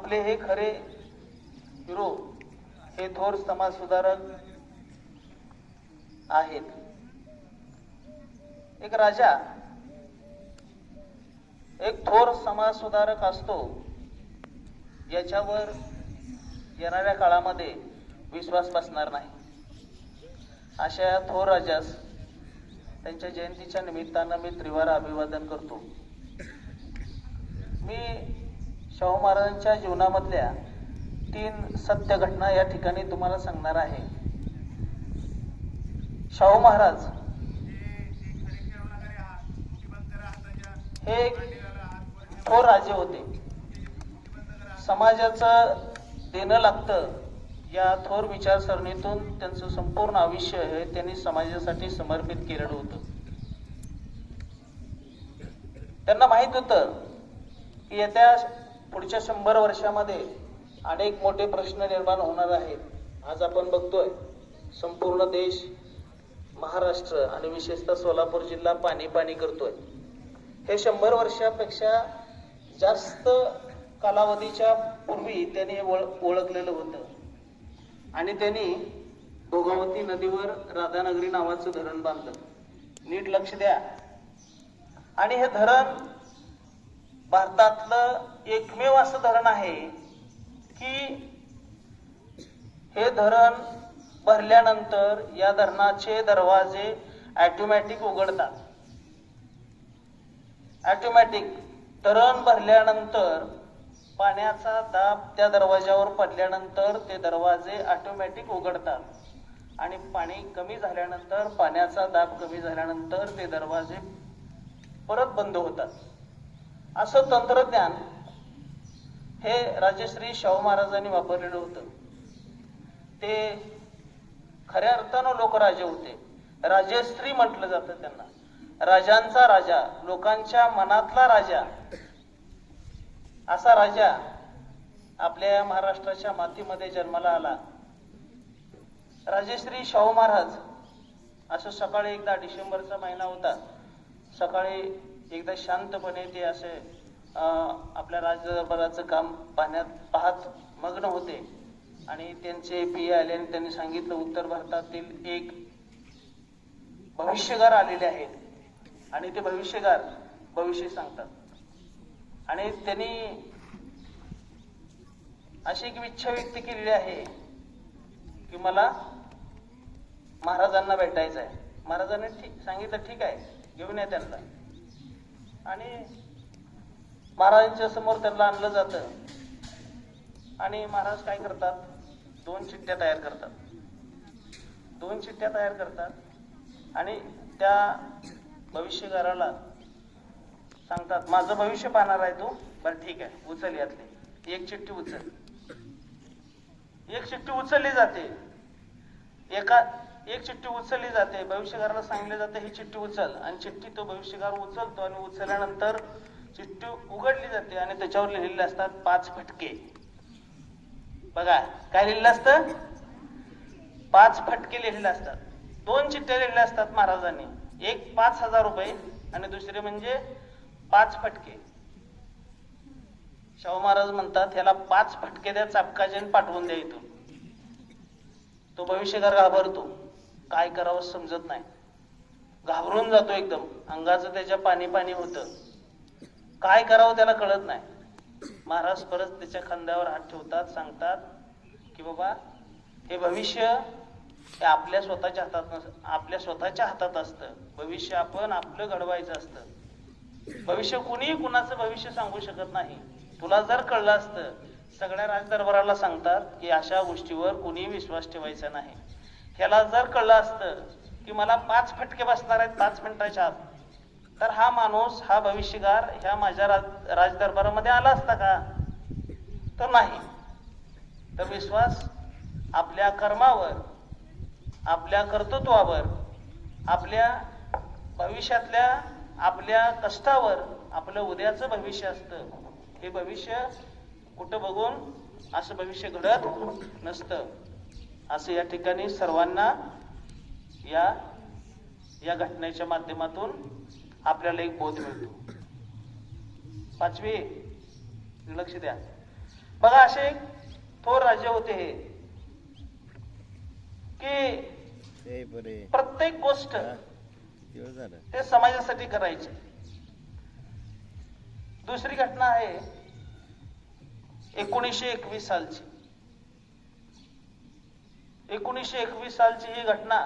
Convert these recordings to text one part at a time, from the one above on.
आपले हे खरे हिरो हे थोर समाज सुधारक आहेत. एक राजा एक थोर समाज सुधारक असतो याच्यावर येणाऱ्या काळामध्ये विश्वास बसणार नाही. अशा थोर राजास त्यांच्या जयंतीच्या निमित्तानं मी त्रिवार अभिवादन करतो. मी शाहू महाराजांच्या जीवनामधल्या 3 सत्य घटना या ठिकाणी तुम्हाला सांगणार आहे. शाहू महाराज हे एक थोर राजे होते. समाजाचं देणं लागतं या थोर विचारसरणीतून त्यांचं संपूर्ण आयुष्य हे त्यांनी समाजासाठी समर्पित केलेलं होतं. त्यांना माहित होतं की येत्या पुढच्या 100 वर्षामध्ये अनेक मोठे प्रश्न निर्माण होणार आहेत. आज आपण बघतोय संपूर्ण देश, महाराष्ट्र आणि विशेषतः सोलापूर जिल्हा पाणी पाणी करतोय. हे 100 वर्षापेक्षा जास्त कालावधीच्या पूर्वी त्यांनी ओळखलेलं होतं आणि त्यांनी भोगावती नदीवर राधानगरी नावाचं धरण बांधलं. नीट लक्ष द्या. आणि हे धरण भारतातलं एकमेव असं धरण आहे की हे धरण भरल्यानंतर या धरणाचे दरवाजे ऑटोमॅटिक उघडतात. ऑटोमॅटिक धरण भरल्यानंतर पाण्याचा दाब त्या दरवाजावर पडल्यानंतर ते दरवाजे ऑटोमॅटिक उघडतात आणि पाणी कमी झाल्यानंतर, पाण्याचा दाब कमी झाल्यानंतर ते दरवाजे परत बंद होतात. असं तंत्रज्ञान हे राजश्री शाहू महाराजांनी वापरलेलं होतं. ते खऱ्या अर्थानं लोकराजे होते. राजश्री म्हटलं जातं त्यांना. राजांचा राजा, लोकांच्या मनातला राजा, असा राजा आपल्या महाराष्ट्राच्या मातीमध्ये जन्माला आला. राजश्री शाहू महाराज असं सकाळी एकदा, डिसेंबरचा महिना होता, सकाळी एकदा शांतपणे ते असे आपल्या राजदरबाराचं काम पाहत मग्न होते आणि त्यांचे पिये आले आणि त्यांनी सांगितलं उत्तर भारतातील एक भविष्यगार आलेले आहेत आणि ते भविष्यगार भविष्य सांगतात. आणि त्यांनी अशी एक इच्छा व्यक्त केलेली आहे की मला महाराजांना भेटायचं आहे. महाराजांनी सांगितलं ठीक आहे, घेऊन या त्यांना. आणि महाराजांच्या समोर त्यांना आणलं जातं आणि महाराज काय करतात, 2 चिठ्ठ्या तयार करतात. 2 चिठ्ठ्या तयार करतात आणि त्या भविष्यगाराला सांगतात माझं भविष्य पाहणार आहे तू, बरं ठीक आहे, उचल यातली एक चिठ्ठी उचल. एक चिठ्ठी उचलली जाते. एक चिठ्ठी उचलली जाते. भविष्यगाराला सांगितलं जातं ही चिठ्ठी उचल आणि चिठ्ठी तो भविष्यगार उचलतो आणि उचलल्यानंतर चिठ्ठी उघडली जाते आणि त्याच्यावर लिहिलेले असतात 5 फटके. बघा काय लिहिलेलं असतं, 5 फटके लिहिलेले असतात. 2 चिठ्ठ्या लिहिलेल्या असतात महाराजांनी, एक 5,000 रुपये आणि दुसरे म्हणजे 5 फटके. शाहू महाराज म्हणतात ह्याला 5 फटके द्या, चापकाजीने पाठवून द्या इथून. तो भविष्यगार घाबरतो, काय करावं समजत नाही, घाबरून जातो एकदम, अंगाचं त्याच्या पाणी पाणी होतं, काय करावं त्याला कळत नाही. महाराज परत त्याच्या खांद्यावर हात ठेवतात, सांगतात की बाबा हे भविष्य हे आपल्या स्वतःच्या हातात असतं. भविष्य आपण आपलं घडवायचं असतं. भविष्य कुणीही कुणाचं भविष्य सांगू शकत नाही. तुला जर कळलं असतं, सगळ्या राजदरबाराला सांगतात की अशा गोष्टीवर कुणीही विश्वास ठेवायचा नाही. ह्याला जर कळलं असतं की मला 5 फटके बसणार आहेत 5 मिनिटाच्या आत, तर हा माणूस, हा भविष्यगार ह्या माझ्या राजदरबारामध्ये आला असता का? तर नाही. तर विश्वास आपल्या कर्मावर, आपल्या कर्तृत्वावर, आपल्या भविष्यातल्या आपल्या कष्टावर आपलं उद्याचं भविष्य असतं. हे भविष्य कुठं बघून असं भविष्य घडत नसतं. असं या ठिकाणी सर्वांना या घटनेच्या माध्यमातून आपल्याला एक बोध मिळतो. 5वी लक्ष द्या. बघा असे थोर राजे होते हे की प्रत्येक गोष्ट ते समाजासाठी करायचे. दुसरी घटना आहे 1921 सालची. 1921 सालची ही घटना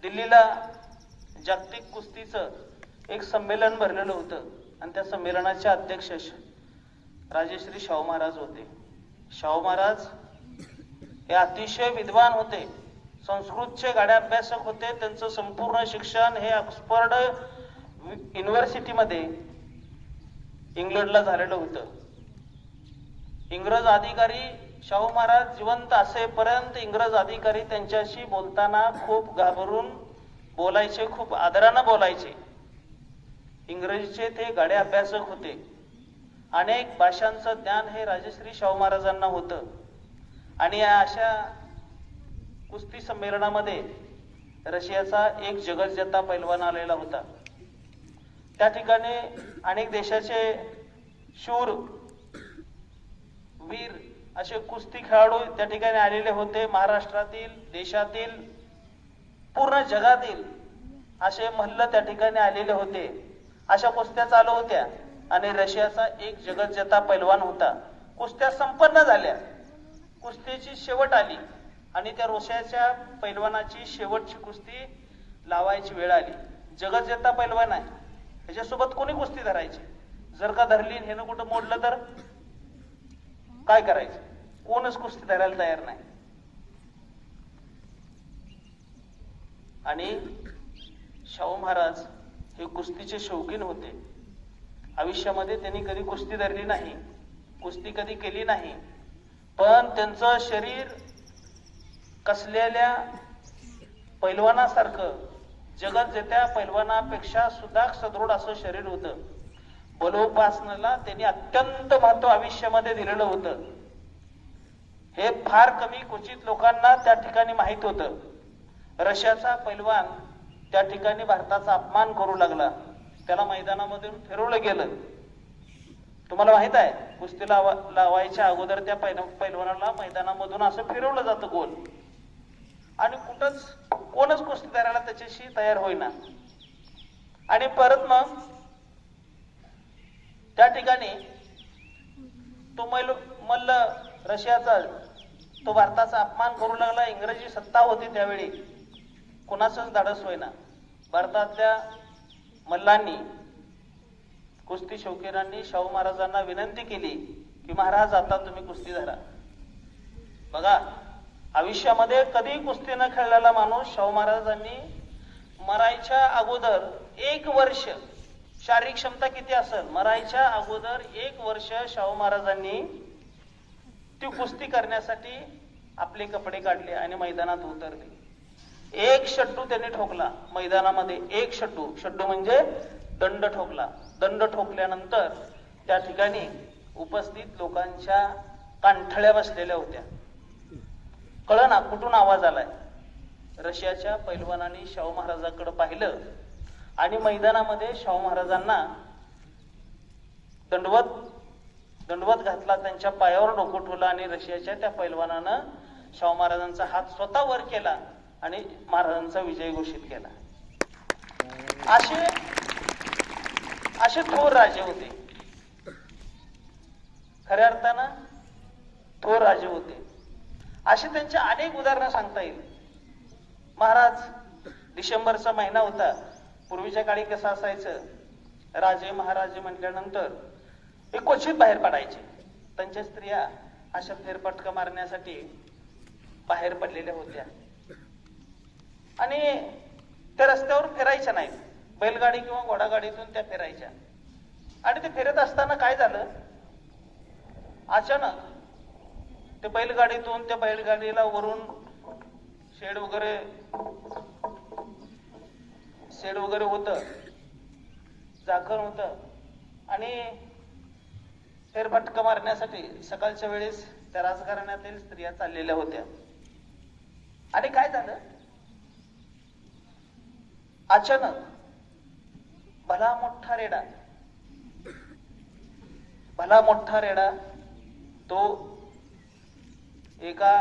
दिल्लीला जागतिक कुस्तीचं एक संमेलन भरलेलं होतं आणि त्या संमेलनाचे अध्यक्ष राजश्री शाहू महाराज होते. शाहू महाराज हे अतिशय विद्वान होते, संस्कृतचे गाढे अभ्यासक होते. त्यांचं संपूर्ण शिक्षण हे ऑक्सफर्ड युनिव्हर्सिटीमध्ये इंग्लंडला झालेलं होतं. इंग्रज अधिकारी शाहू महाराज जिवंत असेपर्यंत इंग्रज अधिकारी त्यांच्याशी बोलताना खूप घाबरून बोलायचे, खूप आदरानं बोलायचे. इंग्रजीचे ते गाढे अभ्यासक होते. अनेक भाषांचं ज्ञान हे राजश्री शाहू महाराजांना होतं. आणि या अशा कुस्ती संमेलनामध्ये रशियाचा एक जगज्जेता पैलवान आलेला होता. त्या ठिकाणी अनेक देशाचे शूर वीर असे कुस्ती खेळाडू त्या ठिकाणी आलेले होते. महाराष्ट्रातील, देशातील, पूर्ण जगातील असे मल्ल त्या ठिकाणी आलेले होते. अशा कुस्त्या चालू होत्या आणि रशियाचा एक जगज्जेता पैलवान होता. कुस्त्या संपन्न झाल्या, कुस्तीची शेवट आली आणि त्या रशियाच्या पैलवानाची शेवटची कुस्ती लावायची वेळ आली. जगज्जेता पैलवान आहे, त्याच्यासोबत कोणी कुस्ती धरायची? जर का धरली हे ना कुठं मोडलं तर काय करायचं? कोणच कुस्ती धरायला तयार नाही. आणि शाहू महाराज हे कुस्तीचे शौकीन होते. आयुष्यामध्ये त्यांनी कधी कुस्ती धरली नाही, कुस्ती कधी केली नाही, पण त्यांचं शरीर कसलेल्या पैलवानासारखं, जगज्जेत्या पैलवानापेक्षा सुद्धा सदृढ असं शरीर होतं. बलोपासनेला त्यांनी अत्यंत महत्व आयुष्यामध्ये दिलेलं होतं. हे फार कमी क्वचित लोकांना त्या ठिकाणी माहित होतं. रशियाचा पैलवान त्या ठिकाणी भारताचा अपमान करू लागला. त्याला मैदानामधून फिरवलं गेलं. तुम्हाला माहित आहे, कुस्ती लावायच्या अगोदर त्या पैलवानाला मैदानामधून असं फिरवलं जातं गोल, आणि कोणच कुस्ती धरायला त्याच्याशी तयार होईना. आणि परत मग त्या ठिकाणी तो मल्ल रशियाचा, तो भारताचा अपमान करू लागला. इंग्रजी सत्ता होती त्यावेळी, कुणाचंच धाडस होईना. भारतातल्या मल्लांनी, कुस्ती शौकीनांनी शाहू महाराजांना विनंती केली की महाराज आता तुम्ही कुस्ती धरा. बघा, आयुष्यामध्ये कधी कुस्ती न खेळलेला माणूस शाहू महाराजांनी मरायच्या अगोदर 1 वर्ष, शारीरिक क्षमता किती असेल, मरायच्या अगोदर 1 वर्ष शाहू महाराजांनी ती कुस्ती करण्यासाठी आपले कपडे काढले आणि मैदानात उतरले. 1 शट्टू त्यांनी ठोकला मैदानामध्ये. 1 शट्टू म्हणजे दंड ठोकला. दंड ठोकल्यानंतर त्या ठिकाणी उपस्थित लोकांच्या कानठळ्या बसलेल्या होत्या. कळना कुठून आवाज आलाय. रशियाच्या पैलवानांनी शाहू महाराजांकडे पाहिलं आणि मैदानामध्ये शाहू महाराजांना दंडवत घातला, त्यांच्या पायावर डोकं ठेवलं आणि रशियाच्या त्या पैलवानानं शाहू महाराजांचा हात स्वतः वर केला आणि महाराजांचा विजय घोषित केला. असे थोर राजे होते, खऱ्या अर्थानं थोर राजे होते. असे त्यांचे अनेक उदाहरणं सांगता येईल. महाराज, डिसेंबरचा महिना होता. पूर्वीच्या काळी कसं असायचं, राजे महाराजे म्हटल्यानंतर एक क्वचित बाहेर पडायचे. त्यांच्या स्त्रिया अशा फेरफटका मारण्यासाठी बाहेर पडलेल्या होत्या आणि त्या रस्त्यावर फिरायच्या नाहीत. बैलगाडी किंवा घोडागाडीतून त्या फिरायच्या. आणि ते फिरत असताना काय झालं, अचानक ते बैलगाडीतून, त्या बैलगाडीला वरून शेड वगैरे होतं, झाकण होतं आणि फेरफटका मारण्यासाठी सकाळच्या वेळेस त्या राजघराण्यातील स्त्रिया चाललेल्या होत्या. आणि काय झालं, अचानक भला मोठा रेडा भला मोठा रेडा तो एका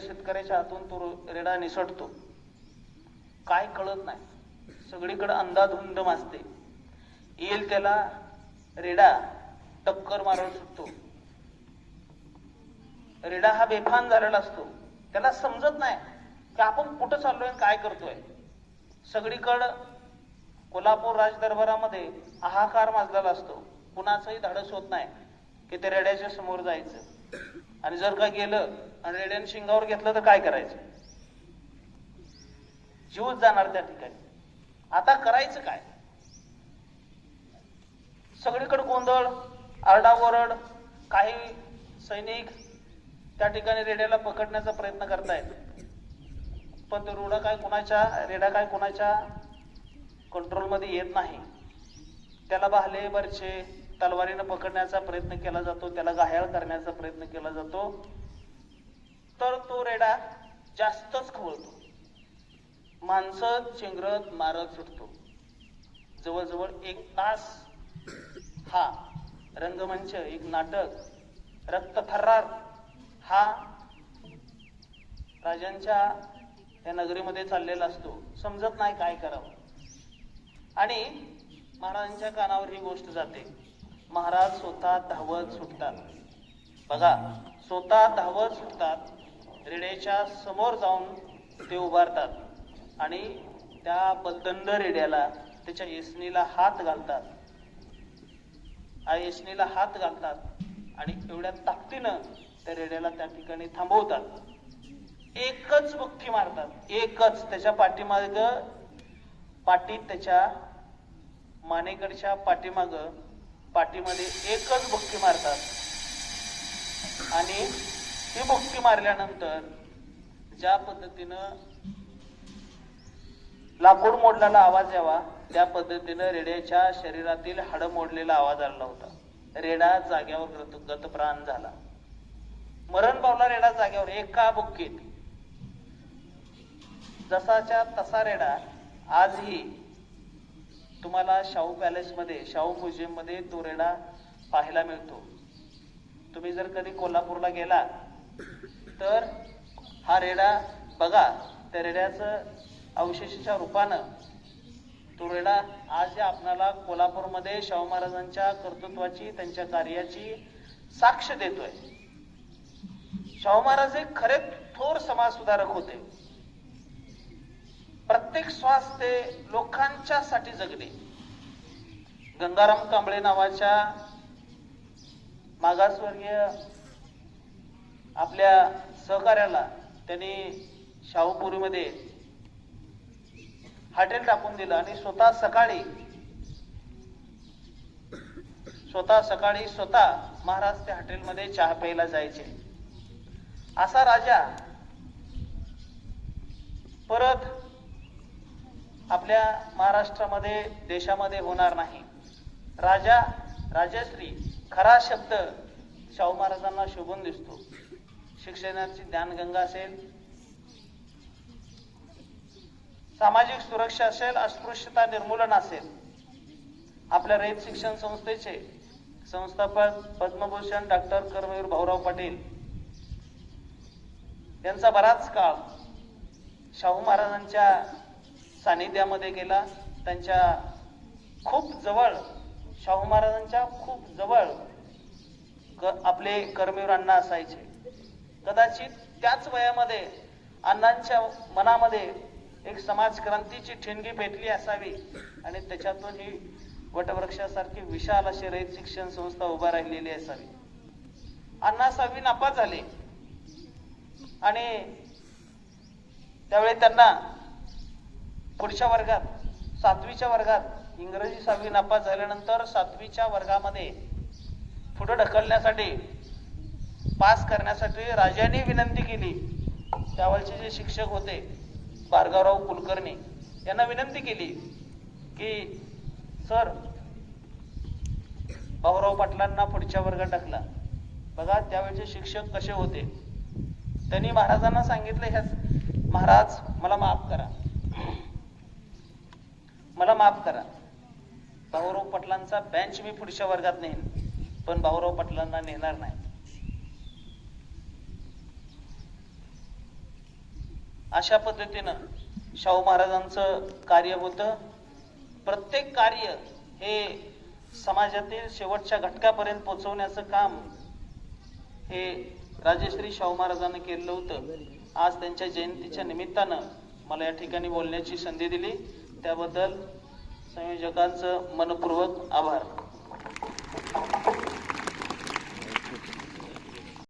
शेतकऱ्याच्या हातून तो रेडा निसटतो. काय कळत नाही, सगळीकडे अंधाधुंद माजते. येईल त्याला रेडा टक्कर मारून सुटतो. रेडा हा बेफान झालेला असतो, त्याला समजत नाही की आपण कुठं चाललोय, काय करतोय. सगळीकडं कोल्हापूर राजदरबारामध्ये हाहाकार माजलेला असतो. कुणाचंही धाडस होत नाही की ते रेड्याच्या समोर जायचं. आणि जर का गेलं आणि रेड्याने शिंगावर घेतलं तर काय करायचं, जीवच जाणार त्या ठिकाणी. आता करायचं काय, सगळीकडे गोंधळ, आरडाओरड. काही सैनिक त्या ठिकाणी रेड्याला पकडण्याचा प्रयत्न करतायत, पण तो रेडा काय कोणाच्या कंट्रोलमध्ये येत नाही. त्याला भाले बरछे तलवारीनं पकडण्याचा प्रयत्न केला जातो, त्याला घायाळ करण्याचा प्रयत्न केला जातो, तर तो रेडा जास्तच खवळतो. माणसं चिंगरत मारत सुटतो. जवळजवळ 1 तास हा रंगमंच, एक नाटक, रक्तथर्रार हा राजांच्या या नगरीमध्ये चाललेला असतो. समजत नाही काय करावं. आणि महाराजांच्या कानावर ही गोष्ट जाते. महाराज स्वतः धावत सुटतात. बघा, स्वतः धावत सुटतात. रेड्याच्या समोर जाऊन ते उभारतात आणि त्या बलदंड रेड्याला त्याच्या येसनीला हात घालतात. येसनीला हात घालतात आणि एवढ्या ताकदीनं त्या रेड्याला त्या ठिकाणी थांबवतात. एकच बुक्की मारतात, एकच. त्याच्या पाठीत त्याच्या मानेकडच्या पाठीमध्ये एकच बुक्की मारतात. आणि ती बुक्की मारल्यानंतर ज्या पद्धतीनं लाकूड मोडलेला आवाज यावा त्या पद्धतीनं रेड्याच्या शरीरातील हाडं मोडलेला आवाज आला होता. रेडा जाग्यावर गतप्राण झाला. मरण पावला रेडा जाग्यावर एका बुक्कीत. जसाच्या तसा रेडा आजही तुम्हाला शाहू पॅलेसमध्ये, शाहू म्युझियम मध्ये तो रेडा पाहायला मिळतो. तुम्ही जर कधी कोल्हापूरला गेला तर हा रेडा बघा. त्या रेड्याचं अवशेषाच्या रूपानं तो रेडा आज आपल्याला कोल्हापूरमध्ये शाहू महाराजांच्या कर्तृत्वाची, त्यांच्या कार्याची साक्ष देतोय. शाहू महाराज हे खरे थोर समाज सुधारक होते. प्रत्येक श्वास ते लोकांच्या साठी जगले. गंगाराम कांबळे नावाच्या मागासवर्गीय आपल्या सहकार्याला त्यांनी शाहूपुरीमध्ये हॉटेल टाकून दिलं आणि स्वतः सकाळी महाराज त्या हॉटेलमध्ये चहा प्यायला जायचे. असा राजा परत आपल्या महाराष्ट्रामध्ये, देशामध्ये होणार नाही. राजश्री खरा शब्द शाहू महाराजांना शोभून दिसतो. शिक्षणाची ज्ञानगंगा असेल, सामाजिक सुरक्षा असेल, अस्पृश्यता निर्मूलन असेल. आपल्या रयत शिक्षण संस्थेचे संस्थापक पद्मभूषण डॉक्टर कर्मवीर भाऊराव पाटील यांचा बराच काळ शाहू महाराजांच्या सानिध्यामध्ये गेला. त्यांच्या खूप जवळ, शाहू महाराजांच्या खूप जवळ आपले कर्मवीर अण्णा असायचे. कदाचित त्याच वयामध्ये अण्णांच्या मनामध्ये एक समाज क्रांतीची ठिणगी पेटली असावी आणि त्याच्यातून ही वटवृक्षासारखी विशाल अशी रयत शिक्षण संस्था उभा राहिलेली असावी. अण्णा 6वी नापास झाले आणि त्यावेळी त्यांना पुढच्या वर्गात 7वीच्या वर्गात इंग्रजी 6वी नापास झाल्यानंतर 7वीच्या वर्गामध्ये पुढे ढकलण्यासाठी, पास करण्यासाठी राजांनी विनंती केली. त्यावेळचे जे शिक्षक होते भार्गवराव कुलकर्णी यांना विनंती केली की सर, भाऊराव पाटलांना पुढच्या वर्गात टाकला. बघा त्यावेळचे शिक्षक कसे होते. त्यांनी महाराजांना सांगितले, महाराज मला माफ करा, भाऊराव पाटलांचा बेंच मी पुढच्या वर्गात नेईन, पण भाऊराव पाटलांना नेणार नाही. अशा पद्धतीनं शाहू महाराजांचं कार्य होतं. प्रत्येक कार्य हे समाजातील शेवटच्या घटकापर्यंत पोहोचवण्याचं काम हे राजश्री शाहू महाराजांनी केलेलं होतं. आज त्यांच्या जयंतीच्या निमित्तानं मला या ठिकाणी बोलण्याची संधी दिली, त्याबद्दल संयोजकांचं मनपूर्वक आभार.